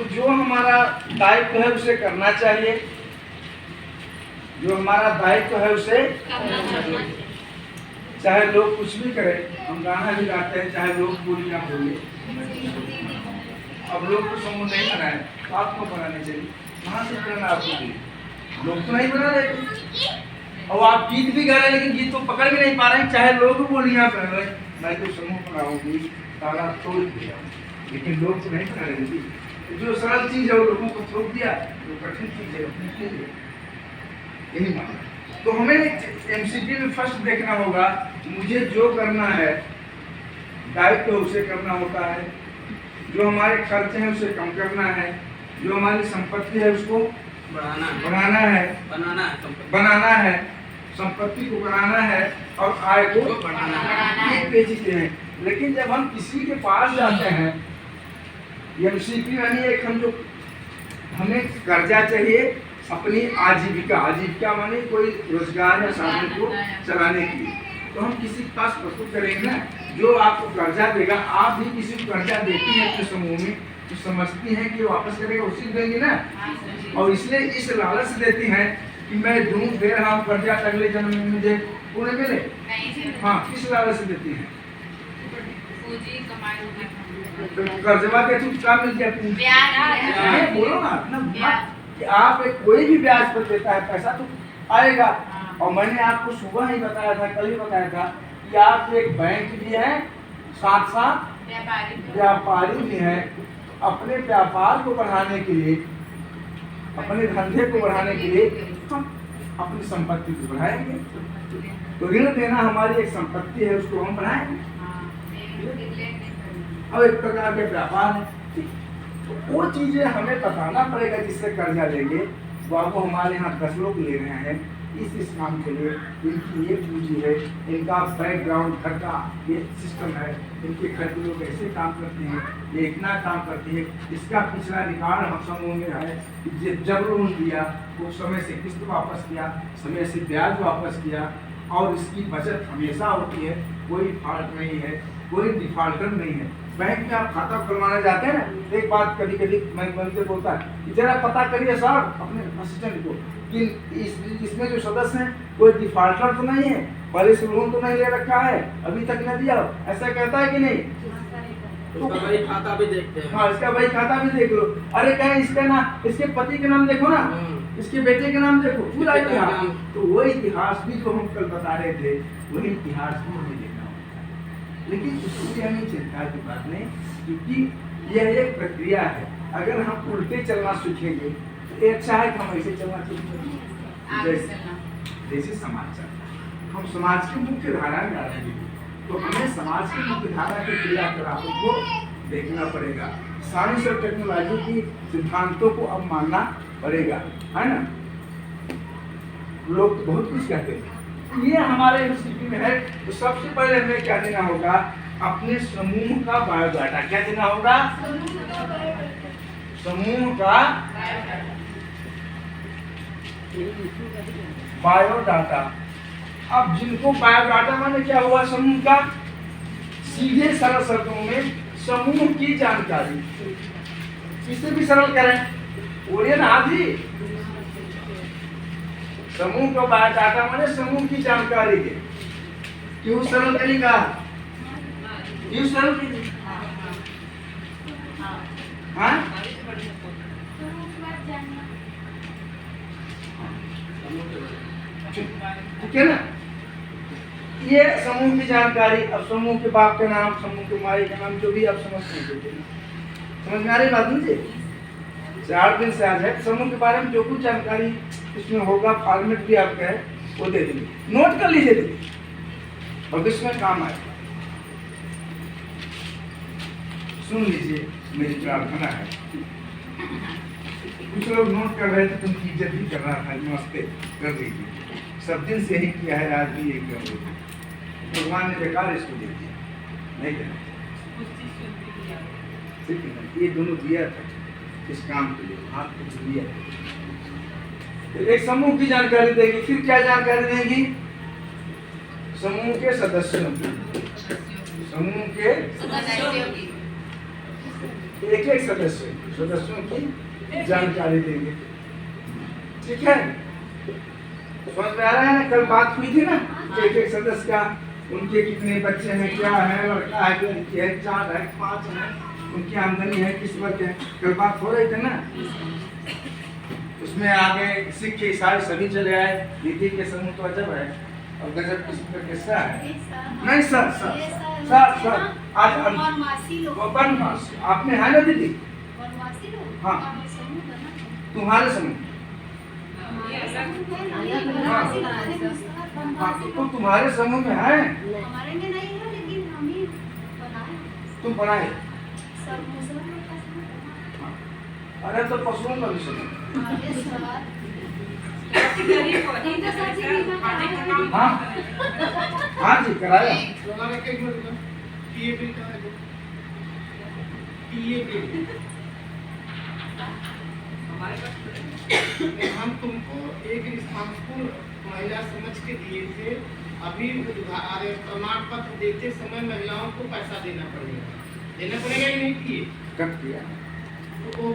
तो जो हमारा दायित्व है उसे करना चाहिए, जो हमारा दायित्व है उसे चाहे लोग कुछ भी करें। हम गाना भी गाते हैं, चाहे लोग बोली ना बोले। अब लोग तो समूह नहीं बनाए तो आपको बनाने चाहिए, कहाँ से करना आपको भी, लोग तो नहीं बना रहे। और आप गीत भी गा रहे हैं लेकिन गीत को पकड़ भी नहीं पा रहे हैं, चाहे लोग बोलियाँ कर रहे हैं मैं तो समूह बनाऊंगी ताला तोड़ दिया, लेकिन लोग तो नहीं बना रहे थे। जो सरल चीज़ है वो लोगों को थोप दिया, जो कठिन चीज़ है अपने लिए यही माना। तो हमें एमसीक्यू में फर्स्ट देखना होगा, मुझे जो करना है दायित्व उसे करना होता है, जो हमारे खर्चे हैं उसे कम करना है, जो हमारी संपत्ति है उसको बनाना है, संपत्ति को बनाना है और आय को बढ़ाना है। ये पेचीदे हैं। लेकिन जब हम किसी के पास जाते हैं, एमसीक्यू यानी एक हम जो हमें कर्जा चाहिए अपनी आजीविका माने कोई रोजगार या साधन को चलाने के लिए, तो हम किसी के पास प्रस्तुत करेंगे ना, जो आपको कर्जा देगा। आप भी किसी को कर्जा देती हैं अपने समूह में तो समझती हैं कि वापस करेगा उसी को देंगे ना, और इसलिए इस लालच से देती हैं कि मैं दूं दे रहा हूँ कर्जा, अगले जन्म में मुझे पूरे मिले। हाँ, किस लालच से देती हैं? कर्जवा के तुम क्या मिल गया? बोलो ना अपना कि आप कोई भी ब्याज पर देता है पैसा तो आएगा। और मैंने आपको सुबह ही बताया था, कल ही बताया था कि आप एक बैंक भी है, साथ साथ व्यापारी भी है। अपने व्यापार को बढ़ाने के लिए, अपने धंधे को बढ़ाने के लिए हम अपनी संपत्ति को बढ़ाएंगे। तो ऋण देना हमारी एक संपत्ति है, उसको हम बढ़ाएंगे। अब एक प्रकार के व्यापार है, तो वो चीजें हमें बताना पड़ेगा जिससे कर्जा लेंगे। वो हमारे यहाँ 10 लोग ले रहे हैं इस काम के लिए, इनकी ये पूंजी है, इनका बैकग्राउंड घर का ये सिस्टम है, इनके घर के लोग ऐसे काम करते हैं, ये इतना काम करते हैं, इसका पिछला रिकॉर्ड हम समूह में है कि जब लोन दिया वो समय से किस्त वापस किया, समय से ब्याज वापस किया, और इसकी बचत हमेशा होती है, कोई फॉल्ट नहीं है, कोई डिफॉल्टर नहीं है। बैंक में आप खाता खुलवाने जाते हैं ना, एक बात कभी कभी बैंक से बोलता है कि जरा पता करिए सर अपने असिस्टेंट को कि इसमें जो सदस्य हैं कोई डिफॉल्टर तो नहीं है, पहले से लोन तो नहीं ले रखा है, अभी तक न दिया, ऐसा कहता है कि नहीं? तो भाई खाता भी देखते हैं। हाँ, इसका भाई खाता भी देख लो। अरे कहें इसका ना, इसके पति के नाम देखो ना, इसके बेटे के नाम देखो, पूरा इतिहास। तो वो इतिहास भी जो हम कल बता रहे थे, वही इतिहास भी हमें देखना होता है। लेकिन उसकी हमें चिंता की बात नहीं, क्योंकि यह एक प्रक्रिया है। अगर हम उल्टे चलना सीखेंगे तो ये अच्छा है कि हम ऐसे चलना सीखेंगे जैसे समाज चलता है। हम समाज की मुख्य धारा में आ रहे हैं, तो हमें समाज की मुख्य धारा के क्रियाकलापों को देखना पड़ेगा। साइंस और टेक्नोलॉजी की सिद्धांतों को अब मानना पड़ेगा, है ना। लोग तो बहुत कुछ कहते हैं, ये हमारे यूनिवर्सिटी में है। तो सबसे पहले हमें क्या देना होगा? अपने समूह का बायोडाटा। क्या देना होगा? समूह का बायोडाटा। अब जिनको बायोडाटा माने क्या हुआ? समूह का, सीधे सरल शब्दों में समूह की जानकारी। किसे भी सरल करें, बोलिए ना आदि। समूह का बायोडाटा माने समूह की जानकारी के। क्यों सरल करेगा? क्यों सरल करेगा? हाँ, ठीक है ना। ये समूह की जानकारी। अब समूह के बाप के नाम, समूह के माई के नाम, जो भी आप समझते हैं, समझ में आ रही बात मुझे? 4 दिन से आज है। समूह के बारे में जो कुछ जानकारी इसमें होगा, फॉर्मेट भी आपका है, वो दे देंगे, नोट कर लीजिए दीदी, भविष्य में काम आएगा। सुन लीजिए, मेरी प्रार्थना है। कुछ लोग नोट कर रहे थे, तुम इज्जत भी कर रहा था, नमस्ते कर दीजिए। सब दिन से ही किया है, आज भी ये कर रहे। भगवान ने बेकार इसको दे दिया, नहीं देना। ये दोनों दिया था इस काम के लिए, आपको दिया। तो एक समूह की जानकारी देगी, फिर क्या जानकारी देगी? समूह के सदस्यों की, समूह के एक एक सदस्यों की जानकारी देंगे। ठीक है, समझ में आ रहा है ना? कल बात हुई थी ना, एक एक सदस्य का, उनके कितने बच्चे हैं, क्या है, लड़का है, लड़की है, 4 है, 5 है, उनकी आमदनी है, किस वक्त है, कल बात हो रही थी ना। उसमें आगे सिख के ईसाई सभी चले आए। दीदी के समूह तो अजब है और गजब किस्म का किस्सा है। नहीं सर आज बनवासी आप में है ना दीदी? हाँ, तुम्हारे समूह, हाँ, तो तुम्हारे समूह में है? हमारे में नहीं है, लेकिन हम ही बनाए। तुम बनाए? सब मुसलमान का समूह बना। अरे तो पशुओं का भी समूह। हाँ हाँ जी, कराया। हम तुमको एक रिस्पांसिबल महिला समझ के दिए थे। अभी प्रमाण पत्र देते समय महिलाओं को पैसा देना पड़ेगा कि नहीं दिए? कब किया? तो वो